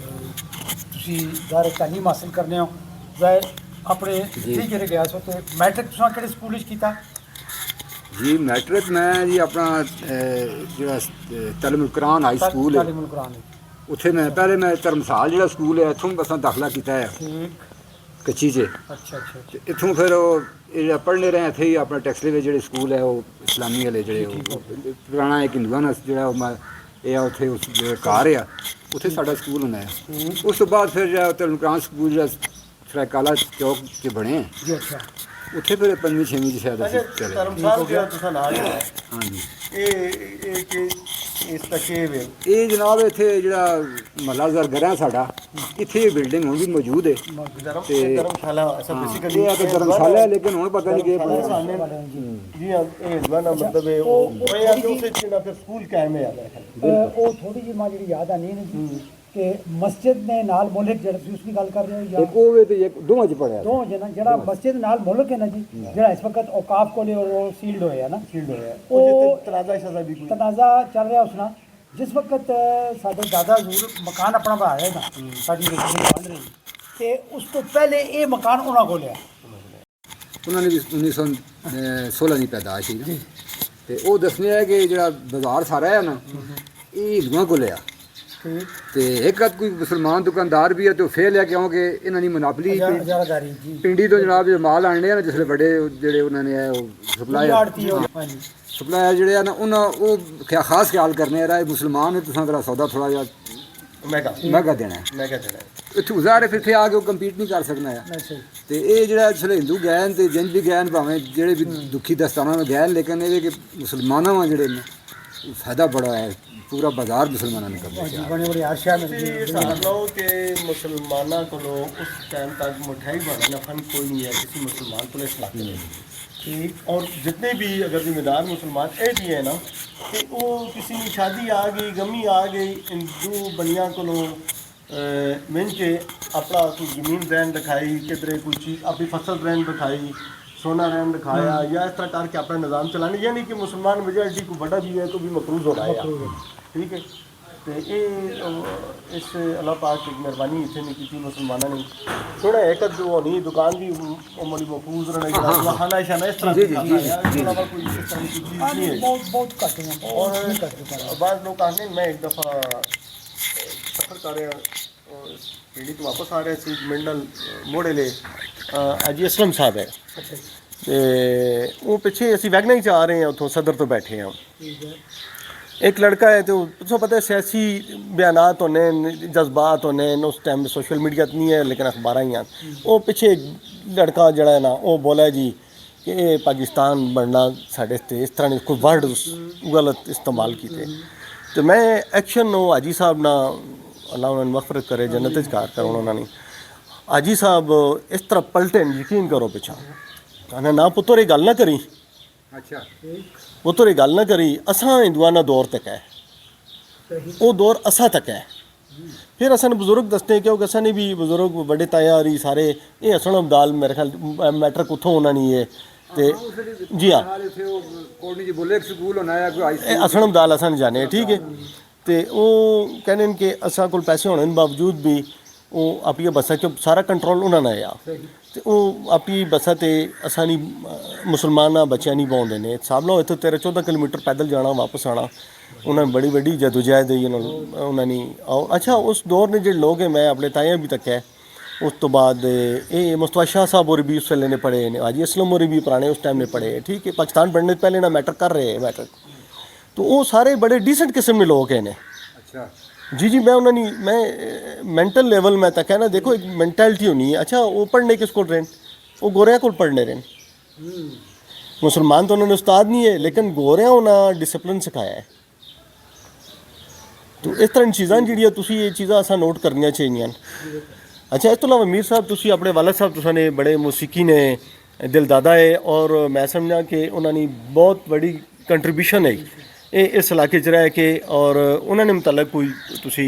Speaker 3: ਤੁਸੀਂ ਜ਼ਾਹਿਰ ਤਾਲੀਮ ਹਾਸਲ ਕਰਨੇ ਹੋ ਜ਼ਾਹਿਰ ਆਪਣੇ ਜਿੱਥੇ ਜਿਹੜੇ ਗਿਆ ਸੋ ਤੇ ਮੈਟ੍ਰਿਕ ਤੁਸੀਂ ਕਿਹੜੇ ਸਕੂਲ ਵਿੱਚ ਕੀਤਾ?
Speaker 2: जी मैट्रिक मैं जी अपना ਜਿਹੜਾ ਤਲਮੁਲ ਕੁਰਾਨ ਹਾਈ ਸਕੂਲ ਹੈ
Speaker 3: ਤਾਲੀਮੁਲ ਕੁਰਾਨ
Speaker 2: ਉੱਥੇ ਮੈਂ ਪਹਿਲੇ ਮੈਂ ਧਰਮਸਾਲ ਜਿਹੜਾ ਸਕੂਲ ਹੈ ਇੱਥੋਂ ਬਸਾਂ ਦਾਖਲਾ ਕੀਤਾ ਹੈ
Speaker 3: ਠੀਕ
Speaker 2: ਕੱਚੀ 'ਚ
Speaker 3: ਅੱਛਾ ਅੱਛਾ
Speaker 2: ਤੇ ਇੱਥੋਂ ਫਿਰ ਉਹ ਜਿਹੜਾ ਪੜ੍ਹਨੇ ਰਹੇ ਇੱਥੇ ਹੀ ਆਪਣਾ ਟੈਕਸਲੇ ਵਿੱਚ ਜਿਹੜੇ ਸਕੂਲ ਹੈ ਉਹ ਇਸਲਾਮੀ ਵਾਲੇ ਜਿਹੜੇ ਉਹ ਪੁਰਾਣਾ ਇੱਕ ਹਿੰਦੂਆਂ ਦਾ ਜਿਹੜਾ ਉਹ ਇਹ ਆ ਉੱਥੇ ਉਸ ਜਿਹੜੇ ਘਰ ਆ ਉੱਥੇ ਸਾਡਾ ਸਕੂਲ ਹੁੰਦਾ ਹੈ। ਉਸ ਤੋਂ ਬਾਅਦ ਫਿਰ ਜਿਹੜਾ ਤਲਮੁਲ ਕੁਰਾਨ ਸਕੂਲ ਜਿਹੜਾ ਸਰਾਇਕਾਲਾ ਚੌਕ 'ਚ ਬਣੇ
Speaker 3: ਜੀ ਅੱਛਾ
Speaker 2: ਉੱਥੇ ਫਿਰ 5ਵੀਂ 6ਵੀਂ 'ਚ ਸ਼ਾਇਦ ਅਸੀਂ ਚਲੇ
Speaker 1: ਧਰਮਸਾਲ ਜਿਹੜਾ ਤੁਸੀਂ ਨਾਲ
Speaker 2: ਹਾਂਜੀ
Speaker 1: ਇਹ ਕਿ ਇਸ ਤੱਕ
Speaker 2: ਇਹ ਜਨਾਬ ਇੱਥੇ ਜਿਹੜਾ ਮਹੱਲਾ ਜ਼ਰਗਰਾ ਸਾਡਾ ਇੱਥੇ ਇਹ ਬਿਲਡਿੰਗ ਹੁਣ ਵੀ ਮੌਜੂਦ ਹੈ ਤੇ
Speaker 1: ਧਰਮਸ਼ਾਲਾ ਐਸਾ ਬੇਸਿਕਲੀ
Speaker 2: ਇਹ ਇੱਕ ਧਰਮਸ਼ਾਲਾ ਹੈ ਲੇਕਿਨ ਹੁਣ ਪਤਾ ਨਹੀਂ ਕਿ ਬਣਿਆ।
Speaker 1: ਜੀ ਹਾਂ ਇਹ ਜ਼ਮਾਨਾ ਮਤਲਬ ਹੈ ਉਹ ਇਹ ਆ ਕਿ ਉਸੇ ਚੀਜ਼ ਦਾ ਫਿਰ ਸਕੂਲ ਕਾਇਮ ਹੈ
Speaker 3: ਉਹ ਥੋੜੀ ਜਿਹੀ ਮਾਂ ਜਿਹੜੀ ਯਾਦ ਆਨੀ ਹੈ ਜੀ ਕਿ ਮਸਜਿਦ ਨੇ ਨਾਲ ਮੁਲਕ ਜਿਹੜਾ ਤੁਸੀਂ ਉਸਦੀ ਗੱਲ ਕਰ ਰਹੇ ਹੋ ਜਾਂ
Speaker 2: ਇੱਕ ਉਹ ਤੇ ਇੱਕ ਦੋਵਾਂ 'ਚ ਪੜਿਆ
Speaker 3: ਦੋ ਜਣਾ ਜਿਹੜਾ ਮਸਜਿਦ ਨਾਲ ਮੁਲਕ ਹੈ ਨਾ ਜੀ ਜਿਹੜਾ ਇਸ ਵਕਤ ਔਕਾਫ ਕੋਲੇ ਉਹ ਸੀਲਡ ਹੋਇਆ ਨਾ
Speaker 1: ਫੀਲਡ ਹੋਇਆ
Speaker 3: ਉਹ
Speaker 1: ਉਹ ਤਨਾਜ਼ਾ ਸ਼ਜ਼ਾ ਵੀ ਕੋਈ
Speaker 3: ਤਨਾਜ਼ਾ ਚੱਲ ਰਿਹਾ ਉਸ ਨਾਲ ਜਿਸ ਵਕਤ ਸਾਡੇ ਦਾਦਾ ਹਜ਼ੂਰ ਮਕਾਨ ਆਪਣਾ ਬਣਾਇਆ ਨਾ ਸਾਡੀ ਰਜਿਸਟਰੀ ਬਣ ਰਹੀ ਤੇ ਉਸ ਤੋਂ ਪਹਿਲੇ ਇਹ ਮਕਾਨ ਉਹਨਾਂ ਕੋਲ ਆ
Speaker 2: ਉਹਨਾਂ ਨੇ ਵੀ 1916 ਦੀ ਪੈਦਾਇਸ਼ ਸੀ ਨਾ ਤੇ ਉਹ ਦੱਸਦੇ ਹੈ ਕਿ ਜਿਹੜਾ ਬਾਜ਼ਾਰ ਸਾਰਾ ਹੈ ਨਾ ਇਹ ਹਿੰਦੂਆਂ ਕੋਲ ਆ ਤੇ ਇੱਕ ਅੱਧ ਕੋਈ ਮੁਸਲਮਾਨ ਦੁਕਾਨਦਾਰ ਵੀ ਹੈ ਤੇ ਉਹ ਫੇਲ ਹੈ ਕਿਉਂਕਿ ਇਹਨਾਂ ਦੀ ਮੋਨੋਪੋਲੀ
Speaker 3: ਇਜਾਰਾਦਾਰੀ ਜੀ
Speaker 2: ਪਿੰਡੀ ਤੋਂ ਜਨਾਬ ਜੇ ਮਾਲ ਆਣਦੇ ਆ ਨਾ ਜਿਸਲੇ ਵੱਡੇ ਜਿਹੜੇ ਉਹਨਾਂ ਨੇ ਉਹ ਸਪਲਾਇਰ
Speaker 3: ਹਾਂਜੀ
Speaker 2: ਸਪਲਾਇਰ ਜਿਹੜੇ ਆ ਨਾ ਉਹਨਾਂ ਉਹ ਖਾਸ ਖਿਆਲ ਕਰਨੇ ਆ ਇਹ ਮੁਸਲਮਾਨ ਨੇ ਤੁਸੀਂ ਤੇਰਾ ਸੌਦਾ ਥੋੜਾ ਜਿਹਾ ਮਹਿੰਗਾ ਦੇਣਾ
Speaker 1: ਮੈਂ ਕਹਿ ਦੇਣਾ
Speaker 2: ਇੱਥੇ ਉਜ਼ਾਰੇ ਫਿਰ ਆ ਕੇ ਉਹ ਕੰਪੀਟ ਨਹੀਂ ਕਰ ਸਕਣਾ ਆ ਤੇ ਇਹ ਜਿਹੜਾ ਇਸਲੇ ਹਿੰਦੂ ਗਏ ਤੇ ਜਿੰਜ ਵੀ ਗਏ ਭਾਵੇਂ ਜਿਹੜੇ ਵੀ ਦੁਖੀ ਦਸਤਾਨਾਂ ਵਿੱਚ ਗਏ ਲੇਕਿਨ ਇਹ ਕਿ ਮੁਸਲਮਾਨਾਂ ਵਾਂ ਜਿਹੜੇ ਨੇ ਫਾਇਦਾ ਬੜਾ ਹੈ पूरा बाजार मुसलमानों ने कर लिया।
Speaker 3: बड़े बड़े आशिया में
Speaker 1: ਤੁਸੀਂ ਇਹ ਹਿਸਾਬ ਲਓ ਕਿ ਮੁਸਲਮਾਨਾਂ ਕੋਲੋਂ ਉਸ ਟਾਈਮ ਤੱਕ ਮਿਠਾਈ ਬਣਾਉਣਾ ਫਨ कोई नहीं है किसी मुसलमान को इस इलाके में ठीक। और जितने भी अगर जिम्मेदार मुसलमान ये भी है ना कि वो किसी की शादी आ गई गमी आ गई हिंदू बनिया को मिल के अपना कोई जमीन रैन रखाई किधरे कोई चीज़ अपनी फसल रैन रखाई सोना रैन रखाया या इस तरह करके अपना निज़ाम चलाने यानी कि मुसलमान मेजॉरिटी को बड़ा भी है तो भी मकरूज हो रहा है ठीक है। तो ये इस अल्लाह पाक की मेहरबानी इतने नहीं की मुसलमानों ने थोड़ा एक जो होनी दुकान भी बड़ी महफूज रहना खाना शाना इस तरह की कोई इस तरह की चीज़ नहीं है
Speaker 3: बहुत कट हैं
Speaker 1: और बाद लोग कहते हैं मैं एक दफ़ा सफ़र कर रहे हैं पीढ़ी तो वापस आ रहे थे मंडल मोड़े ले अजी असलम साहब है ਤੇ ਉਹ ਪਿੱਛੇ ਅਸੀਂ ਵੈਗਨਾਂ 'ਚ ਆ ਰਹੇ ਹਾਂ ਉੱਥੋਂ ਸਦਰ ਤੋਂ ਬੈਠੇ ਹਾਂ एक लड़का है तो उसको पता है सियासी बयानात होने जज्बात होने उस टाइम में सोशल मीडिया तो नहीं है लेकिन अखबार ही हैं वो पिछे लड़का जड़ा है ना वो बोला जी कि पाकिस्तान बनना साढ़े इस तरह कोई वर्ड गलत इस्तेमाल किए तो मैं एक्शन हाजी साहब ना अल्लाह उन्होंने मगफरत करे जन्नत कार कर उन्होंने हाजी साहब इस तरह पलटे यकीन करो पिछा कहना ना पुत्तर ये गल ना करी
Speaker 2: अच्छा
Speaker 1: पुत्तर ये गल ना करी असा हिंदुआना दौर तक है वो दौर असा तक है फिर असन बजुर्ग दसते क्योंकि असा ने भी बजुर्ग बड़े तायारी सारे ये हसन अब्दाल मेरे ख्याल मैट्रिक उत्थों होना नहीं है ते जी हाँ हसन अब्दाल असन जाने ठीक है तो वो कहने कि असा कोल पैसे होने बावजूद भी वो अपनी बसा क्यों सारा कंट्रोल उन्होंने आया तो वो अपनी बसा तो असा नहीं मुसलमान बच्चे नहीं पाते हैं साहब लो इतने 13-14 किलोमीटर पैदल जाना वापस आना उन्होंने बड़ी बड़ी जदोजहद उन्होंने अच्छा उस दौर ने जो लोग हैं मैं अपने ताया भी तक है उस तो बाद ये मुस्तफा शाह साहब और भी उस वेले ने पढ़े ने हाजी असलम और भी पुराने उस टाइम ने पढ़े ठीक है पाकिस्तान बनने से पहले ना मैटर कर रहे हैं मैटर तो वो सारे बड़े डिसेंट किस्म के लोग हैं ने
Speaker 2: अच्छा
Speaker 1: जी मैं उन्होंने मैं मेंटल लेवल में तक है ना देखो एक मेंटालिटी होनी है अच्छा वो पढ़ने किसको ट्रेन वो गोरिया को पढ़ने रहे मुसलमान तो उन्होंने उस्ताद नहीं है लेकिन गोरिया उन्हें डिसिप्लिन सिखाया है तो इस तरह चीज़ां जिहड़ियां तुसीं ये चीज़ां असां नोट करनियां चाहिए अच्छा इस तो अलावा मीर साहब तुसीं अपने वालद साहब तुसां ने बड़े मौसीकी ने दिलदादा है और मैं समझा कि उन्होंने बहुत बड़ी कंट्रीब्यूशन है ये इस इलाके च रह के और उन्होंने मुतलक कोई तुसी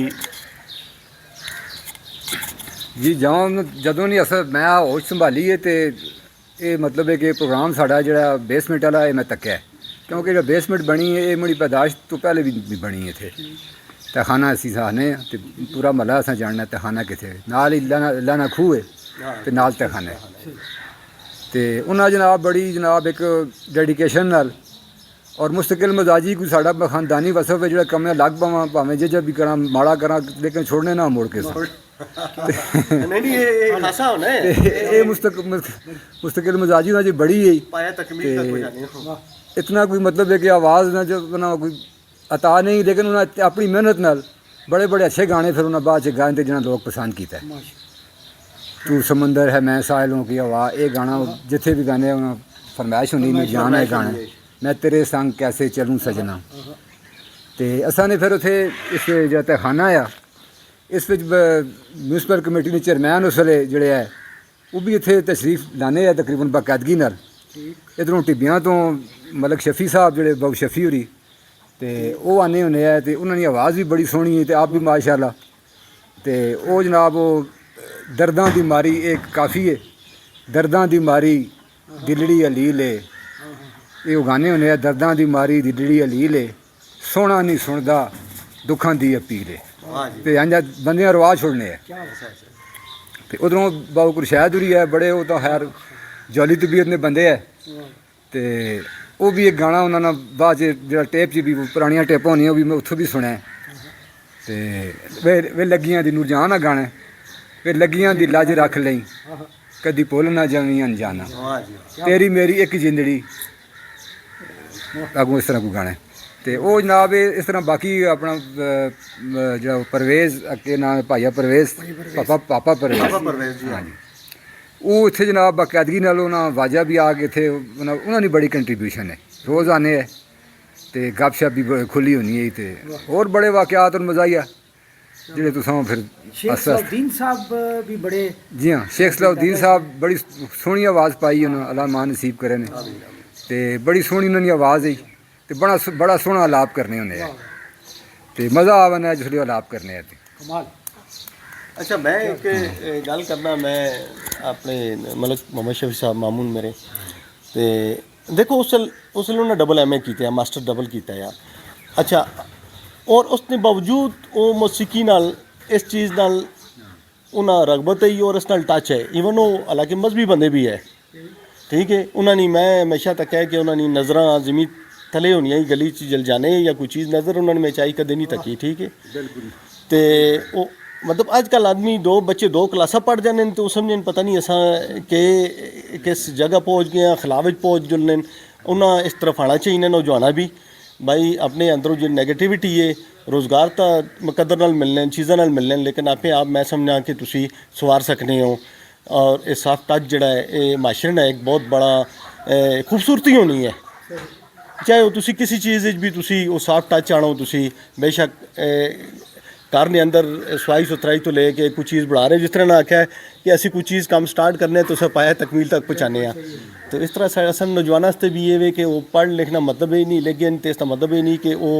Speaker 2: जी जदों नहीं असल मैं होश संभाली है तो ये मतलब है कि प्रोग्राम साड़ा जो बेसमेंट वाला है मैं तक्या है क्योंकि जो बेसमेंट बनी है ये मेरी पैदाश तो पहले भी बनी है थे तहखाना असी साने तो पूरा महला असा जानना तहखाना कितने नाल ही लाना खूह है तो नाल तहखाना है तो उन्हें जनाब बड़ी जनाब एक डेडिकेशन नाल और मुस्तकिल मजाजी कोई साड़ा खानदानी वसफ है जो कम लग पावा भावें जे भी करा माड़ा करा लेकिन छोड़ने ना मुड़ के ये मुस्तकिल मजाजी ना जो बड़ी है इतना कोई मतलब है कि आवाज़ ना जो ना कोई अता नहीं लेकिन उन्हें अपनी मेहनत नाल बड़े बड़े अच्छे गाने फिर उन्हें बाद गाए थे जिन्हें लोग पसंद किया तू समंदर है मैं साहिलों की हवा ये गाना जिथे भी गाने उन्हें फरमाइश होनी मैं जाना है गाने मैं तेरे संग कैसे चलूँ सजना तो असा ने फिर उसे इस जो तहखाना आ इस म्यूनसिपल कमेटी ने चेयरमैन उस वे जोड़े है वो भी इतने तशरीफ लाने है तकरीबन बाकायदगी नाल इधरों टिब्बियां तो मलक शफी साहब जोड़े बाबू शफी होरी तो वो आने होने है तो उन्होंने आवाज़ भी बड़ी सोहनी है तो आप भी माशाअल्लाह तो वो जनाब वो दर्दां दी मारी एक काफ़ी है दर्दां दी मारी दिलड़ी अलील है ये गाने होने दर्दां दी मारी दिलड़ी अलील है सोना नहीं सुनदा दुखां दी अपील है तो इंजा बंदियां रवा छोड़ने है तो उधरों बाबू कुरशैद उरी है बड़े वो तो खैर जौली तबीयत ने बंदे है तो वो भी एक गाना उन्होंने बाद जो टेप च भी पुरानियां टेपां होनियां भी मैं उत्थों भी सुने तो वे लगियां दी नूरजान आ गाने वे लगियां दी लज रख लई कदी भुल ना जावी अनजाना तेरी मेरी एक जिंदड़ी अगों इस तरह कोई गाने तो वो जनाब इस तरह बाकी अपना जो परवेज़ के नाम भाईया परवेज़ पापा परवेज़ हाँ जी वो इतने जनाब बाकायदगी नाल उन्होंने वाजा भी आ गए थे उन्होंने बड़ी कंट्रीब्यूशन है रोज़ आने है तो ਤੇ ਗੱਪਸ਼ਪ ਵੀ ਖੁੱਲੀ ਹੋਣੀ ਹੈ ਤੇ ਹੋਰ ਬੜੇ ਵਾਕਿਆਤ ਔਰ ਮਜ਼ਾਇਆ ਜਿਹੜੇ ਤੁਸੀਂ ਫਿਰ
Speaker 3: शेख सलाउद्दीन साहब भी बड़े
Speaker 2: ਜੀ ਹਾਂ ਸ਼ੇਖ ਸਲਾਉਦੀਨ ਸਾਹਿਬ ਬੜੀ ਸੋਹਣੀ ਆਵਾਜ਼ ਪਾਈ ਉਹਨਾਂ ਅੱਲਾਹ ਮਾਨ ਨਸੀਬ ਕਰੇ ਨੇ ਤੇ ਬੜੀ ਸੋਹਣੀ ਉਹਨਾਂ ਦੀ ਆਵਾਜ਼ ਹੈ ਤੇ ਬੜਾ ਸੋਹਣਾ ਆਲਾਪ ਕਰਨੇ ਹੁੰਦੇ ਆ ਤੇ ਮਜ਼ਾ ਆਵਣਾ ਜਿਸ ਲਈ ਆਲਾਪ ਕਰਨੇ ਆ ਤੇ
Speaker 3: कमाल।
Speaker 1: अच्छा मैं एक गल करना मैं अपने मलक मोहम्मद शफी साहब मामून मेरे ते देखो उस उन्होंने डबल MA किया मास्टर डबल किया अच्छा और उसने बावजूद वो मौसीकी नाल इस चीज़ नाल उन्हें रगबत है और इस नाल टच है ईवन वो हालांकि मजहबी बंदे भी है ठीक है उन्होंने मैं हमेशा तक है कि उन्होंने नज़र जमीन थले होनी ही गली च जल जाने या कोई चीज़ नज़र उन्होंने मैं चाही कदे नहीं तकी ठीक है तो वो मतलब अजकल आदमी दो बच्चे दो क्लासा पढ़ जाने तो समझन पता नहीं असा कि किस जगह पहुँच गए खिलाफ पहुँच जुलने उन्हें इस तरफ आना चाहिए नौजवाना भी भाई अपने अंदरों जो नेगेटिविटी है रोज़गार तो मुकद्दर नाल मिलने चीज़ों नाल मिलने लेकिन आपे आप मैं समझा कि तुसी सवार सकने हो और ये साफ टच जड़ा है ये माशरे ने एक बहुत बड़ा खूबसूरती होनी है चाहे वो तुसी किसी चीज़ भी तुसी वो साफ टच आनो तुसी बेशक घर ने अंदर सफाई सुथराई तो लेके कुछ चीज़ बढ़ा रहे जिस तरह ना आख्या है कि ऐसी कोई चीज़ काम स्टार्ट करने तो उसे पाया तकमील तक पहुँचाने तो इस तरह से असल नौजवानों से भी ये वे कि वो पढ़ लिखना मतलब ही नहीं लेकिन तो इसका मतलब ही नहीं कि वो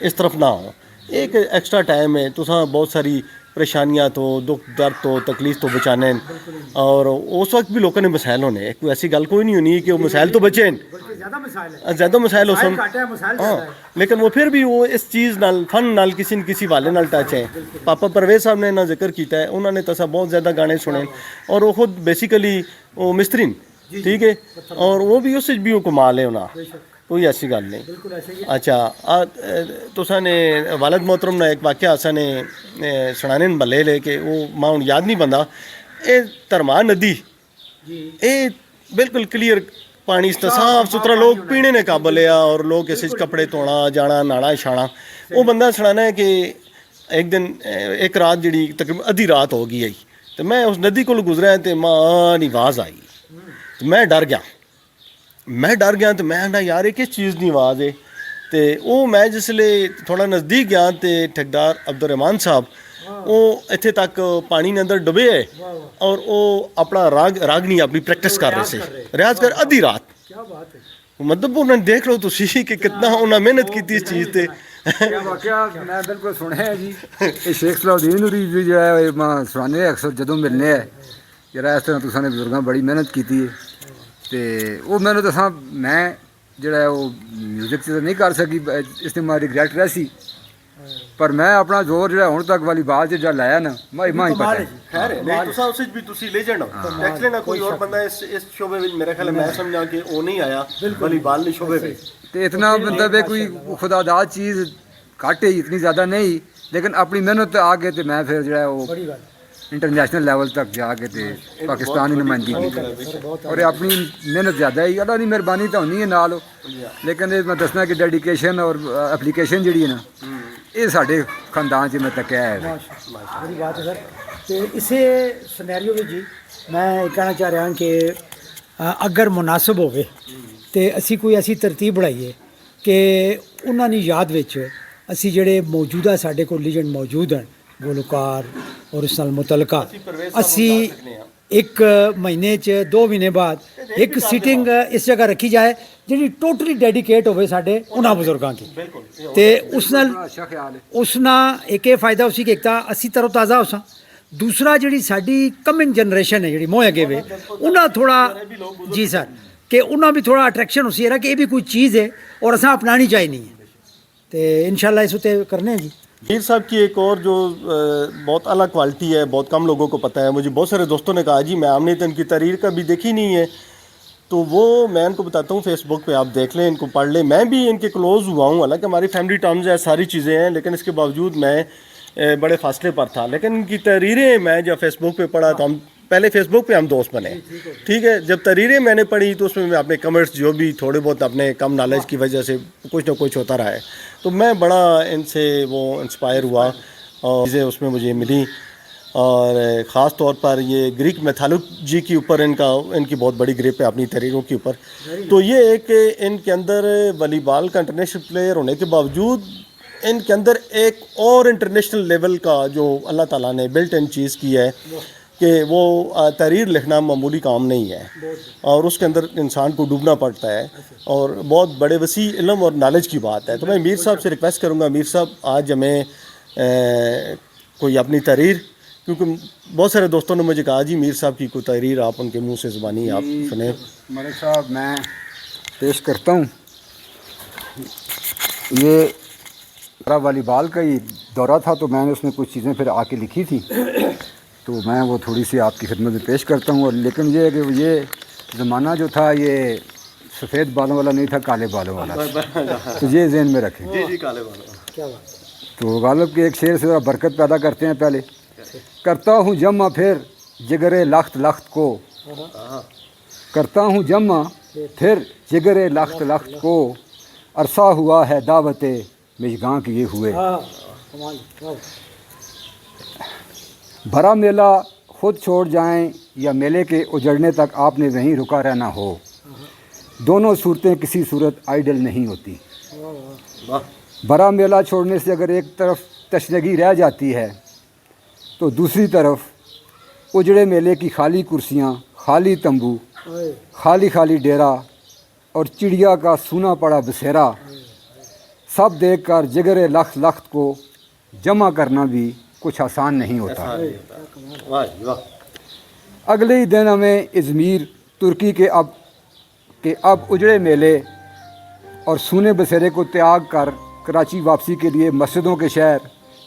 Speaker 1: इस तरफ ना हो एक एक्स्ट्रा टाइम है तो बहुत सारी परेशानियाँ तो दुख दर्द तो तकलीफ तो बचाने और उस वक्त भी लोगों ने मसाइल होने कोई ऐसी गल कोई नहीं होनी कि वो मसाइल तो बचे ज़्यादा मसाइल हो सुन हाँ लेकिन वो फिर भी वो इस चीज़ नाल फन नाल किसी न किसी वाले नाल टच है पापा परवेज साहब ने ना जिक्र किया है उन्होंने तसा बहुत ज़्यादा गाने सुने और वो खुद बेसिकली वो मिस्त्रीन ठीक है और वो भी उससे भी वो कमाल है उन्हें कोई ऐसी गल नहीं अच्छा तुसा ने वालद मोहतरम ने एक वाक़या असा ने सुनाने बल्ले ले के वो मां हूँ याद नहीं बंदा ये धर्मा नदी ये बिल्कुल क्लीयर पानी इसका साफ सुथरा लोग पीने ने काबल है और लोग इस कपड़े धोना जाना नहाना छाना वो बंदा सुनाना है कि एक दिन एक रात जी तकरीबन अद्धी रात हो गई आई तो मैं उस नदी को गुजरा तो मां नी आवाज़ आई तो मैं डर गया तो मैं ना यार किस चीज़ की आवाज़ है तो वो मैं जिसले थोड़ा नज़दीक गया तो ठेकेदार अब्दुलरहमान साहब वो इत्थे तक पानी के अंदर डुबे है और वो अपना रागनी अपनी प्रैक्टिस कर रहे थे रियाज कर अद्धी रात मतलब उन्होंने देख लो तुसी कि कितना उन्हें मेहनत की इस चीज़ से
Speaker 2: वाकया मैं बिल्कुल सुने है जी ये शेख सलाउद्दीन होरी भी जो है सुनाने अक्सर जदों मिलने है जरा इस तरह तुसां ने बजुर्गों बड़ी मेहनत की है तो वो मैंने दसा मैं जोड़ा वो म्यूजिक से नहीं कर सकी इसने मां रिग्रैट रह सी पर मैं अपना जोर जो हुण तक वाली बात जो लाया ना मां ही पता है
Speaker 1: खैर है नहीं तुसा उसे भी तुसी लेजेंड हो एक्चुअली ना कोई और बंदा इस शोबे में मेरे ख्याल मैं समझा कि वो नहीं आया वाली बाल नहीं शोबे पे
Speaker 2: तो इतना मतलब है कोई खुदादाद चीज़ घट है इतनी ज़्यादा नहीं लेकिन अपनी मेहनत आ गए तो मैं फिर जो है वो इंटरनेशनल लेवल तक जाके तो पाकिस्तानी नुमाइंदगी की और अपनी मेहनत ज़्यादा ही अल्लाह की मेहरबानी तो होनी है नाल लेकिन मैं दसना कि डेडिकेशन और एप्लीकेशन जी है ना ये साढ़े खानदान से मैं तक है
Speaker 3: बड़ी बात है सर तो इसे सिनेरियो में जी मैं कहना चाह रहा कि अगर मुनासिब होवे तो असी कोई ऐसी तरतीब बनाइए कि उन्होंने याद विच असी जेडे मौजूदा साढ़े को लीजेंड मौजूद हैं गुलकार और उस नाल मुतलका असी एक महीने च 2 महीने बाद एक सीटिंग इस जगह रखी जाए जी टोटली डेडिकेट होवे साढ़े उन्होंने बुजुर्गों की तो उस नाल एक ये फायदा उसी कि एक तो असी तरोताज़ा हो दूसरा जी साड़ी कमिंग जनरेशन है जी मोह अगे वे उन्हें थोड़ा जी सर कि उन्हें भी थोड़ा अट्रैक्शन उसी है कि ये भी कोई चीज़ है और असा अपनानी चाहिए नहीं है तो इंशाल्लाह इस उत्ते करने हैं जी
Speaker 1: मीर साहब की एक और जो बहुत अलग क्वालिटी है बहुत कम लोगों को पता है मुझे बहुत सारे दोस्तों ने कहा जी मैं हमने तो इनकी तहरीर का भी देखी नहीं है तो वो मैं इनको बताता हूँ फेसबुक पे आप देख लें इनको पढ़ लें मैं भी इनके क्लोज़ हुआ हूँ हालांकि हमारी फैमिली टर्म्स है सारी चीज़ें हैं लेकिन इसके बावजूद मैं बड़े फासले पर था लेकिन इनकी तहरीरें मैं जब फेसबुक पे पढ़ा तो हम पहले फेसबुक पे हम दोस्त बने ठीक है जब तहरीरें मैंने पढ़ी तो उसमें मैं अपने कमेंट्स जो भी थोड़े बहुत अपने कम नॉलेज की वजह से कुछ ना कुछ होता रहा है तो मैं बड़ा इनसे वो इंस्पायर हुआ और चीज़ें उसमें मुझे मिली اور ख़ास طور پر یہ گریک میتھالوجی کے اوپر ان کی بہت بڑی گریپ ہے اپنی تحریروں کے اوپر. تو یہ ایک ان کے اندر والی بال کا انٹرنیشنل پلیئر ہونے کے باوجود ان کے اندر ایک اور انٹرنیشنل لیول کا جو اللہ تعالیٰ نے بلٹ ان چیز کی ہے کہ وہ تحریر لکھنا معمولی کام نہیں ہے اور اس کے اندر انسان کو ڈوبنا پڑتا ہے اور بہت بڑے وسیع علم اور نالج کی بات ہے. تو میں امیر صاحب سے ریکویسٹ کروں گا, امیر صاحب آج ہمیں کوئی اپنی تحریر, کیونکہ بہت سارے دوستوں نے مجھے کہا جی میر صاحب کی کوئی تحریر آپ ان کے منہ سے زبانی آپ سنیں.
Speaker 2: ملک صاحب میں پیش کرتا ہوں. یہ میرا والی بال کا ہی دورہ تھا تو میں نے اس میں کچھ چیزیں پھر آ کے لکھی تھیں تو میں وہ تھوڑی سی آپ کی خدمت میں پیش کرتا ہوں. اور لیکن یہ کہ یہ زمانہ جو تھا یہ سفید بالوں والا نہیں تھا, کالے بالوں والا, تو یہ ذہن میں رکھیں.
Speaker 1: جی کالے والا.
Speaker 2: تو غالب کے ایک شعر سے ذرا برکت پیدا کرتے ہیں. پہلے کرتا ہوں جمع پھر جگرے لخت لخت کو, کرتا ہوں جمع پھر جگرے لخت لخت کو, عرصہ ہوا ہے دعوت مژگاں کیے ہوئے. بھرا میلہ خود چھوڑ جائیں یا میلے کے اجڑنے تک آپ نے وہیں رکا رہنا ہو, دونوں صورتیں کسی صورت آئیڈل نہیں ہوتی. بھرا میلہ چھوڑنے سے اگر ایک طرف تشنگی رہ جاتی ہے تو دوسری طرف اجڑے میلے کی خالی کرسیاں, خالی تمبو, خالی خالی ڈیرا اور چڑیا کا سونا پڑا بسیرا, سب دیکھ کر جگرے لخت لخت کو جمع کرنا بھی کچھ آسان نہیں ہوتا. اگلے ہی دن ہمیں ازمیر ترکی کے اب اجڑے میلے اور سونے بسیرے کو تیاگ کر کراچی واپسی کے لیے مسجدوں کے شہر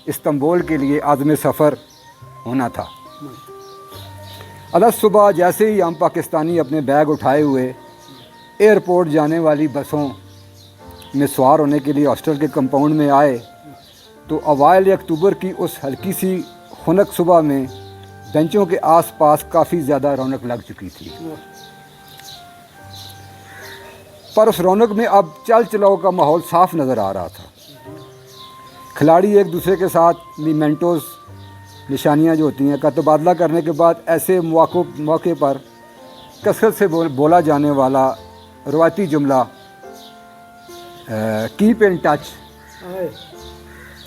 Speaker 2: استنبول کے لیے عازم سفر ہونا تھا. الگ صبح جیسے ہی ہم پاکستانی اپنے بیگ اٹھائے ہوئے ایئرپورٹ جانے والی بسوں میں سوار ہونے کے لیے ہاسٹل کے کمپاؤنڈ میں آئے تو اوائل اکتوبر کی اس ہلکی سی خنک صبح میں بینچوں کے آس پاس کافی زیادہ رونق لگ چکی تھی. پر اس رونق میں اب چل چلاؤ کا ماحول صاف نظر آ رہا تھا. کھلاڑی ایک دوسرے کے ساتھ میمنٹوز, نشانیاں جو ہوتی ہیں, کا تبادلہ کرنے کے بعد ایسے موقع پر کثرت سے بولا جانے والا روایتی جملہ کیپ ان ٹچ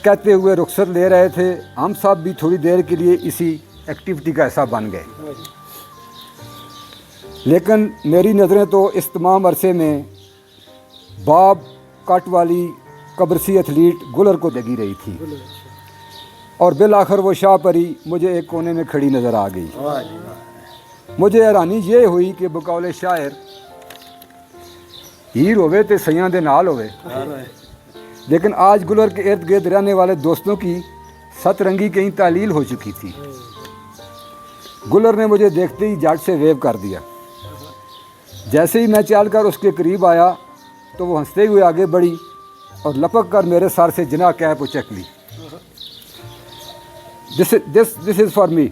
Speaker 2: کہتے ہوئے رخصت لے رہے تھے. ہم سب بھی تھوڑی دیر کے لیے اسی ایکٹیویٹی کا حصہ بن گئے, لیکن میری نظریں تو اس تمام عرصے میں باب کٹ والی قبرصی ایتھلیٹ گلر کو لگی رہی تھی اور بالآخر وہ شاہ پری مجھے ایک کونے میں کھڑی نظر آ گئی. مجھے حیرانی یہ ہوئی کہ بقول شاعر ہیر ہوئے تے سیاں دے نال ہوئے, لیکن آج گلر کے ارد گرد رہنے والے دوستوں کی ست رنگی کہیں تعلیل ہو چکی تھی. گلر نے مجھے دیکھتے ہی جھٹ سے ویو کر دیا. جیسے ہی میں چل کر اس کے قریب آیا تو وہ ہنستے ہوئے آگے بڑھی اور لپک کر میرے سر سے جناح کیپ اچک لی. دس از فار می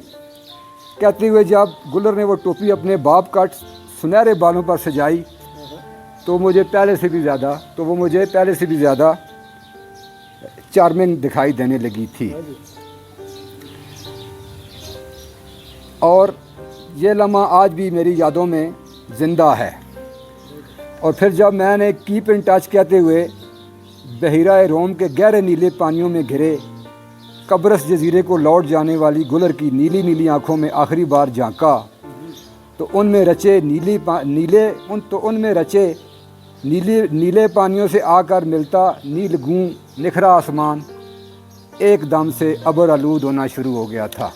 Speaker 2: کہتے ہوئے جب گلر نے وہ ٹوپی اپنے باب کٹ سنہرے بالوں پر سجائی تو وہ مجھے پہلے سے بھی زیادہ چارمنگ دکھائی دینے لگی تھی. اور یہ لمحہ آج بھی میری یادوں میں زندہ ہے. اور پھر جب میں نے کیپ ان ٹچ کہتے ہوئے بحیرہ روم کے گہرے نیلے پانیوں میں گھرے قبرص جزیرے کو لوٹ جانے والی گلر کی نیلی نیلی آنکھوں میں آخری بار جھانکا تو ان میں رچے نیلے پانیوں سے آ کر ملتا نیل گوں نکھرا آسمان ایک دم سے ابر آلود ہونا شروع ہو گیا تھا.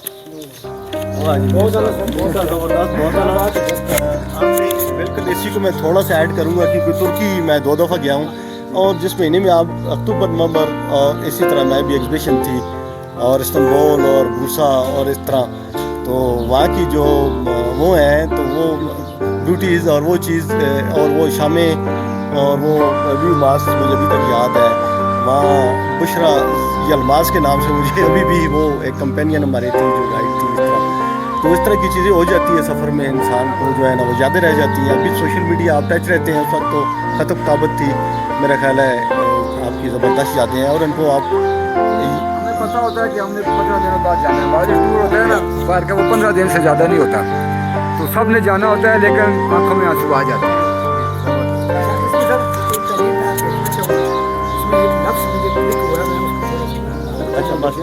Speaker 1: بالکل اسی کو میں تھوڑا سا ایڈ کروں گا کیونکہ ترکی میں 2 دفعہ گیا ہوں اور جس مہینے میں آپ اکتوبر نومبر اور اسی طرح میں بھی ایگزیبیشن تھی اور استنبول اور بورسا اور اس طرح تو وہاں کی جو وہ ہیں تو وہ بیوٹیز اور وہ چیز اور وہ شامیں اور وہ ویو ماس مجھے ابھی تک یاد ہے. وہاں بشرا یلماز کے نام سے مجھے ابھی بھی وہ ایک کمپینین ہماری تھی جو گائیڈ تھی. اس طرح تو اس طرح کی چیزیں ہو جاتی ہے سفر میں, انسان کو جو ہے نا وہ یادیں رہ جاتی ہیں. ابھی سوشل میڈیا آپ ٹچ رہتے ہیں, اس وقت تو خط کتابت تھی, میرا خیال ہے آپ کی زبردست یادیں ہیں اور ان کو آپ
Speaker 2: ایسا ہوتا ہے کہ ہم نے 15 دنوں بعد جانا ہے. ہمارا جو ٹور ہوتا ہے نا باہر کا وہ 15 دن سے زیادہ نہیں ہوتا, تو سب نے جانا ہوتا ہے لیکن آنکھوں میں آنسو آ جاتے ہیں.
Speaker 3: اس میں سر ایک ترین میں دیکھنا چاہوں گا, اس میں ایک لفظ مجھے کلک ہوا ہے, میں اس کو تھوڑا سا
Speaker 1: اچھا بس